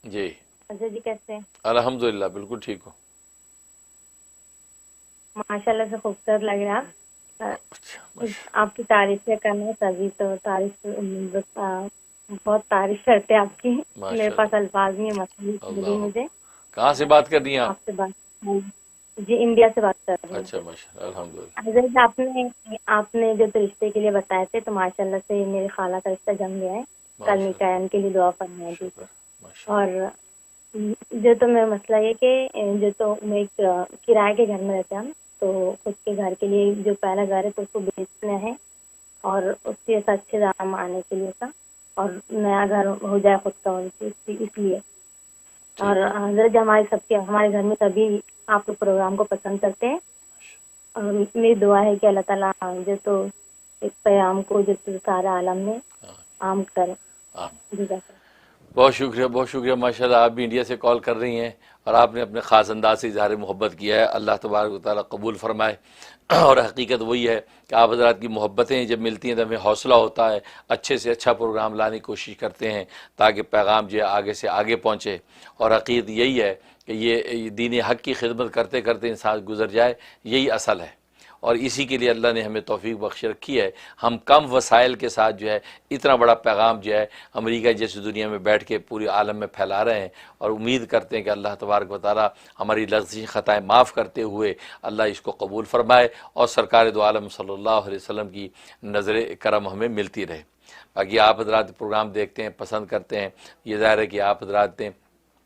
جی اجے جی کیسے ہیں؟ الحمدللہ بالکل ٹھیک ہوں. ماشاء اللہ سے خوبصورت لگ رہا اچھا آپ کی تعریفیں کرنا تبھی تو تعریف بہت تعریف کرتے ہیں آپ کی. میرے ماشاء پاس اللہ. الفاظ نہیں ہے ملی اللہ مجھے. کہاں سے بات کر رہی ہیں آپ؟ آپ سے بات جی انڈیا سے بات کر رہی ہوں. اچھا ماشاء اللہ الحمدللہ. حضرت آپ نے جو رشتے کے لیے بتائے تھے تو ماشاء اللہ سے میری خالہ کا رشتہ جم گیا ہے. کل ماشاء نکاح اللہ ان کے لیے دعا فرمائے دی. شکر ماشاء اور اللہ. جو تو میرا مسئلہ یہ کہ جو تو میں ایک کرائے کے گھر میں رہتے ہیں ہم، تو خود کے گھر کے لیے جو پہلا گھر ہے تو اس کو بیچنا ہے اور اس کے اچھے دام آنے کے لیے تھا اور نیا گھر ہو جائے خود کا ان کی اس لیے. اور ٹھیک. حضرت ہمارے سب کے ہمارے گھر میں سبھی آپ کے پروگرام کو پسند کرتے ہیں اور میری دعا ہے کہ اللہ تعالیٰ جو تو اس پیغام کو جو سارا عالم میں عام کرے. جزاک اللہ. بہت شکریہ بہت شکریہ ماشاء اللہ. آپ بھی انڈیا سے کال کر رہی ہیں اور آپ نے اپنے خاص انداز سے اظہار محبت کیا ہے. اللہ تبارک و تعالیٰ قبول فرمائے. اور حقیقت وہی ہے کہ آپ حضرات کی محبتیں جب ملتی ہیں تو ہمیں حوصلہ ہوتا ہے، اچھے سے اچھا پروگرام لانے کی کوشش کرتے ہیں تاکہ پیغام جو ہے آگے سے آگے پہنچے. اور حقیقت یہی ہے کہ یہ دین حق کی خدمت کرتے کرتے انسان گزر جائے، یہی اصل ہے. اور اسی کے لیے اللہ نے ہمیں توفیق بخش رکھی ہے. ہم کم وسائل کے ساتھ جو ہے اتنا بڑا پیغام جو ہے امریکہ جیسی دنیا میں بیٹھ کے پوری عالم میں پھیلا رہے ہیں، اور امید کرتے ہیں کہ اللہ تبارک و تعالی ہماری لغزش خطائیں معاف کرتے ہوئے اللہ اس کو قبول فرمائے اور سرکار دو عالم صلی اللہ علیہ وسلم کی نظر کرم ہمیں ملتی رہے. باقی آپ حضرات پروگرام دیکھتے ہیں، پسند کرتے ہیں، یہ ظاہر ہے کہ آپ حضرات نے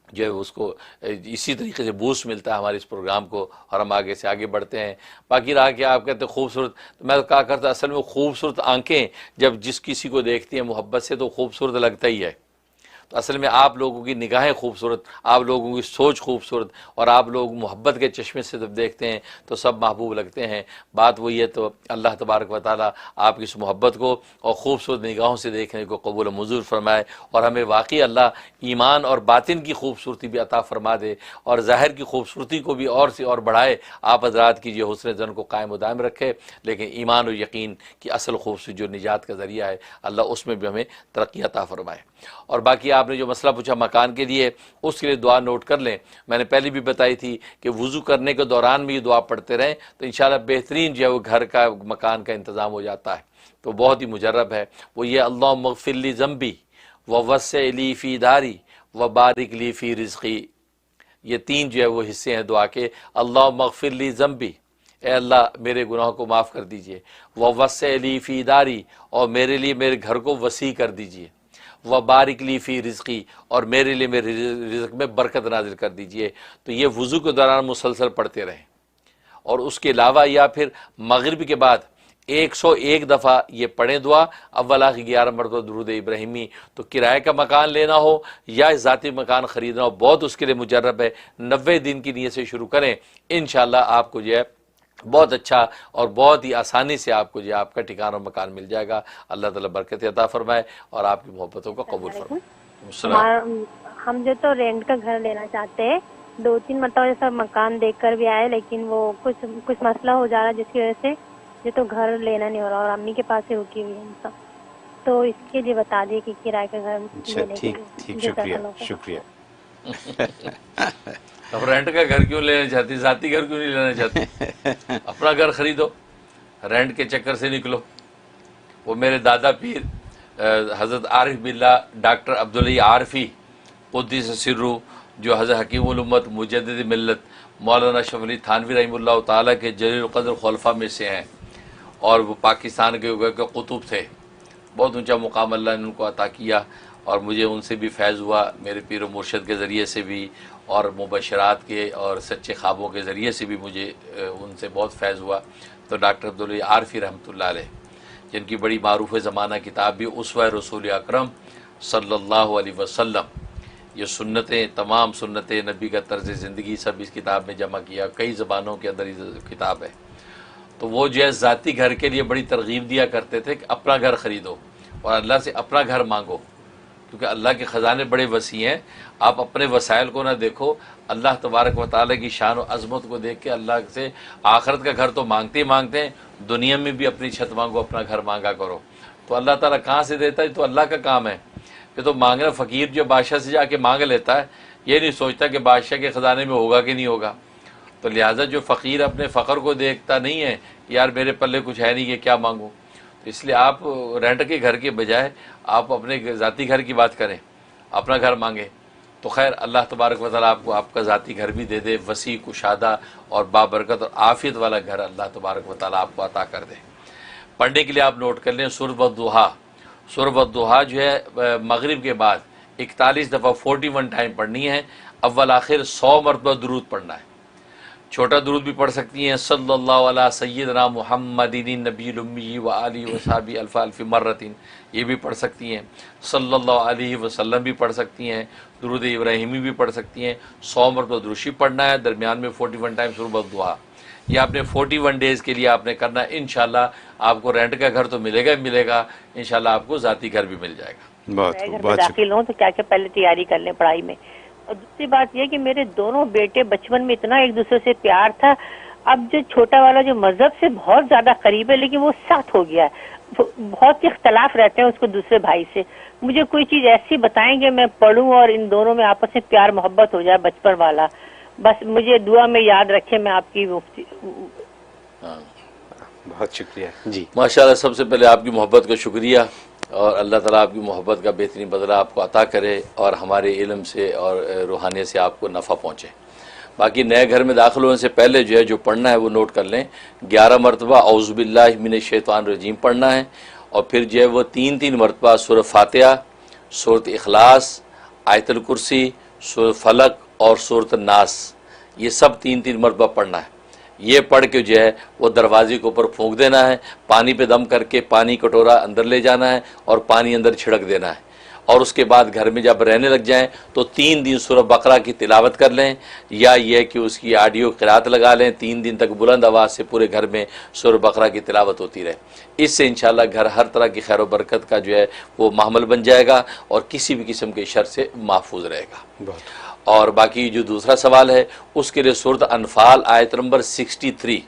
جو ہے اس کو اسی طریقے سے بوسٹ ملتا ہے ہمارے اس پروگرام کو اور ہم آگے سے آگے بڑھتے ہیں. باقی رہا کہ آپ کہتے ہیں خوبصورت، تو میں تو کہا کرتا اصل میں خوبصورت آنکھیں جب جس کسی کو دیکھتی ہیں محبت سے تو خوبصورت لگتا ہی ہے. تو اصل میں آپ لوگوں کی نگاہیں خوبصورت، آپ لوگوں کی سوچ خوبصورت، اور آپ لوگ محبت کے چشمے سے جب دیکھتے ہیں تو سب محبوب لگتے ہیں. بات وہی ہے. تو اللہ تبارک و تعالی آپ کی اس محبت کو اور خوبصورت نگاہوں سے دیکھنے کو قبول و منظور فرمائے اور ہمیں واقعی اللہ ایمان اور باطن کی خوبصورتی بھی عطا فرما دے اور ظاہر کی خوبصورتی کو بھی اور سے اور بڑھائے. آپ حضرات کی جو حسن زن کو قائم و دائم رکھے، لیکن ایمان و یقین کی اصل خوبصورتی جو نجات کا ذریعہ ہے اللہ اس میں بھی ہمیں ترقی عطا فرمائے. اور باقی آپ نے جو مسئلہ پوچھا مکان کے لیے، اس کے لیے دعا نوٹ کر لیں. میں نے پہلے بھی بتائی تھی کہ وضو کرنے کے دوران بھی یہ دعا پڑھتے رہیں تو انشاءاللہ بہترین جو ہے وہ گھر کا مکان کا انتظام ہو جاتا ہے. تو بہت ہی مجرب ہے وہ یہ اللہم اغفر لی ذنبی ووسع لی فی داری وبارک لی فی رزقی. یہ تین جو ہے وہ حصے ہیں دعا کے. اللہم اغفر لی ذنبی، اے اللہ میرے گناہوں کو معاف کر دیجئے. ووسع لی فی داری، اور میرے لیے میرے گھر کو وسیع کر دیجئے. وبارک لی فی رزقی، اور میرے لیے میرے رزق میں برکت نازل کر دیجئے. تو یہ وضو کے دوران مسلسل پڑھتے رہیں. اور اس کے علاوہ یا پھر مغرب کے بعد 101 دفعہ یہ پڑھیں دعا. اول آخر 11 مرتبہ درود ابراہیمی. تو کرائے کا مکان لینا ہو یا ذاتی مکان خریدنا ہو بہت اس کے لیے مجرب ہے. 90 دن کی نیت سے شروع کریں، انشاءاللہ آپ کو جو ہے بہت اچھا اور بہت ہی آسانی سے آپ کو جو آپ کا ٹھکانہ اور مکان مل جائے گا. اللہ تعالیٰ برکت عطا فرمائے اور آپ کی محبتوں کو قبول السلام فرمائے. السلام. ہم جو تو رینٹ کا گھر لینا چاہتے ہیں، 2-3 مرتبہ جیسا مکان دیکھ کر بھی آئے، لیکن وہ کچھ مسئلہ ہو جا رہا ہے جس کی وجہ سے یہ تو گھر لینا نہیں ہو رہا اور امی کے پاس ہی رکی ہوئی ہے ہم سب. تو اس کے لیے بتا دیے کہ کرائے کا گھر اچھا لینے کے ٹھیک لیے. ٹھیک، جزاک شکریہ اللہ خیر. شکریہ. اب رینٹ کا گھر کیوں لینا چاہتی؟ ذاتی گھر کیوں نہیں لینا چاہتی؟ اپنا گھر خریدو، رینٹ کے چکر سے نکلو. وہ میرے دادا پیر حضرت عارف باللہ ڈاکٹر عبداللہ عارفی قدس سرو، جو حضرت حکیم الامت مجدد ملت مولانا اشرف علی تھانوی رحمہ اللہ تعالیٰ کے جلیل القدر خلفاء میں سے ہیں، اور وہ پاکستان کے قطب تھے. بہت اونچا مقام اللہ نے ان کو عطا کیا، اور مجھے ان سے بھی فیض ہوا، میرے پیر و مرشد کے ذریعے سے بھی اور مبشرات کے اور سچے خوابوں کے ذریعے سے بھی مجھے ان سے بہت فیض ہوا. تو ڈاکٹر عبداللہ عارفی رحمۃ اللہ علیہ، جن کی بڑی معروف زمانہ کتاب بھی اسوہ رسول اکرم صلی اللہ علیہ وسلم، یہ سنتیں، تمام سنتیں نبی کا طرز زندگی سب اس کتاب میں جمع کیا، کئی زبانوں کے اندر یہ کتاب ہے. تو وہ جو ہے ذاتی گھر کے لیے بڑی ترغیب دیا کرتے تھے کہ اپنا گھر خریدو اور اللہ سے اپنا گھر مانگو، کیونکہ اللہ کے خزانے بڑے وسیع ہیں. آپ اپنے وسائل کو نہ دیکھو، اللہ تبارک و تعالیٰ کی شان و عظمت کو دیکھ کے اللہ سے آخرت کا گھر تو مانگتے ہی مانگتے ہیں، دنیا میں بھی اپنی چھت مانگو، اپنا گھر مانگا کرو. تو اللہ تعالیٰ کہاں سے دیتا ہے؟ تو اللہ کا کام ہے. یہ تو مانگنا، فقیر جو بادشاہ سے جا کے مانگ لیتا ہے یہ نہیں سوچتا کہ بادشاہ کے خزانے میں ہوگا کہ نہیں ہوگا. تو لہٰذا جو فقیر اپنے فقر کو دیکھتا نہیں ہے کہ یار میرے پلے کچھ ہے نہیں کہ کیا مانگوں، تو اس لیے آپ رینٹ کے گھر کے بجائے آپ اپنے ذاتی گھر کی بات کریں، اپنا گھر مانگیں. تو خیر اللہ تبارک و تعالیٰ آپ کو آپ کا ذاتی گھر بھی دے دے، وسیع کشادہ اور بابرکت اور عافیت والا گھر اللہ تبارک و تعالیٰ آپ کو عطا کر دے. پڑھنے کے لیے آپ نوٹ کر لیں سورۃ الضحیٰ. سورۃ الضحیٰ جو ہے مغرب کے بعد 41 دفعہ 41 ٹائم پڑھنی ہے. اول آخر 100 مرتبہ درود پڑھنا ہے. چھوٹا درود بھی پڑھ سکتی ہیں، صلی اللہ علیہ سیدنا محمد النبی الامی و آلہ و صحبہ الف الف مرتین، یہ بھی پڑھ سکتی ہیں. صلی اللہ علیہ وسلم بھی پڑھ سکتی ہیں، درود ابراہیمی بھی پڑھ سکتی ہیں. 100 مرتبہ درود شریف پڑھنا ہے، درمیان میں 41 ٹائم سورۃ الضحیٰ. یہ آپ نے 41 ڈیز کے لیے آپ نے کرنا ہے. انشاءاللہ آپ کو رینٹ کا گھر تو ملے گا ہی ملے گا، انشاءاللہ آپ کو ذاتی گھر بھی مل جائے گا. گھر میں داخل ہوں تو کیا کیا پہلے تیاری کر لیں پڑھائی میں. اور دوسری بات یہ کہ میرے دونوں بیٹے بچپن میں اتنا ایک دوسرے سے پیار تھا، اب جو چھوٹا والا جو مذہب سے بہت زیادہ قریب ہے لیکن وہ سخت ہو گیا ہے، بہت اختلاف رہتے ہیں اس کو دوسرے بھائی سے. مجھے کوئی چیز ایسی بتائیں کہ میں پڑھوں اور ان دونوں میں آپس میں پیار محبت ہو جائے بچپن والا. بس مجھے دعا میں یاد رکھے. میں آپ کی مفتی. بہت شکریہ جی. ماشاءاللہ سب سے پہلے آپ کی محبت کا شکریہ، اور اللہ تعالیٰ آپ کی محبت کا بہترین بدلہ آپ کو عطا کرے اور ہمارے علم سے اور روحانیت سے آپ کو نفع پہنچے. باقی نئے گھر میں داخل ہونے سے پہلے جو ہے جو پڑھنا ہے وہ نوٹ کر لیں. 11 مرتبہ اعوذ باللہ من الشیطان الرجیم پڑھنا ہے، اور پھر جو ہے وہ 3 مرتبہ سورۃ فاتحہ، سورۃ اخلاص، آیت الکرسی، سورۃ فلق اور سورۃ الناس، یہ سب 3 مرتبہ پڑھنا ہے. یہ پڑھ کے جو ہے وہ دروازے کے اوپر پھونک دینا ہے، پانی پہ دم کر کے پانی کٹورا اندر لے جانا ہے اور پانی اندر چھڑک دینا ہے. اور اس کے بعد گھر میں جب رہنے لگ جائیں تو 3 دن سورہ بقرہ کی تلاوت کر لیں، یا یہ کہ اس کی آڈیو قرات لگا لیں. 3 دن تک بلند آواز سے پورے گھر میں سورہ بقرہ کی تلاوت ہوتی رہے. اس سے انشاءاللہ گھر ہر طرح کی خیر و برکت کا جو ہے وہ محمل بن جائے گا اور کسی بھی قسم کے شر سے محفوظ رہے گا. اور باقی جو دوسرا سوال ہے اس کے لیے سورۃ انفال آیت نمبر 63،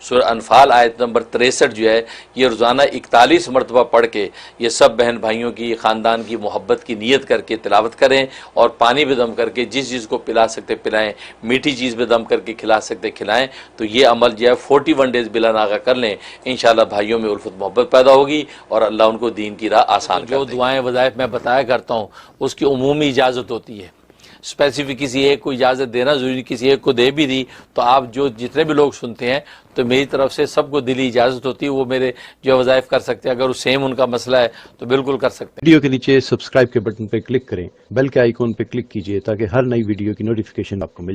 سورہ انفال آیت نمبر 63 جو ہے یہ روزانہ 41 مرتبہ پڑھ کے یہ سب بہن بھائیوں کی خاندان کی محبت کی نیت کر کے تلاوت کریں، اور پانی پہ دم کر کے جس چیز کو پلا سکتے پلائیں، میٹھی چیز پہ دم کر کے کھلا سکتے کھلائیں. تو یہ عمل جو ہے 41 ڈیز بلا ناغہ کر لیں، انشاءاللہ بھائیوں میں الفت محبت پیدا ہوگی اور اللہ ان کو دین کی راہ آسان کر دے. جو دعائیں وظائف میں بتایا کرتا ہوں اس کی عمومی اجازت ہوتی ہے، اسپیسیفک کسی ایک کو اجازت دینا ضروری، کسی ایک کو دے بھی دی تو آپ جو جتنے بھی لوگ سنتے ہیں تو میری طرف سے سب کو دلی اجازت ہوتی ہے، وہ میرے جو وظائف کر سکتے ہیں. اگر وہ سیم ان کا مسئلہ ہے تو بالکل کر سکتے ہیں. ویڈیو کے نیچے سبسکرائب کے بٹن پہ کلک کریں، بیل کے آئیکن پہ کلک کیجئے تاکہ ہر نئی ویڈیو کی نوٹیفیکیشن آپ کو مل جائے.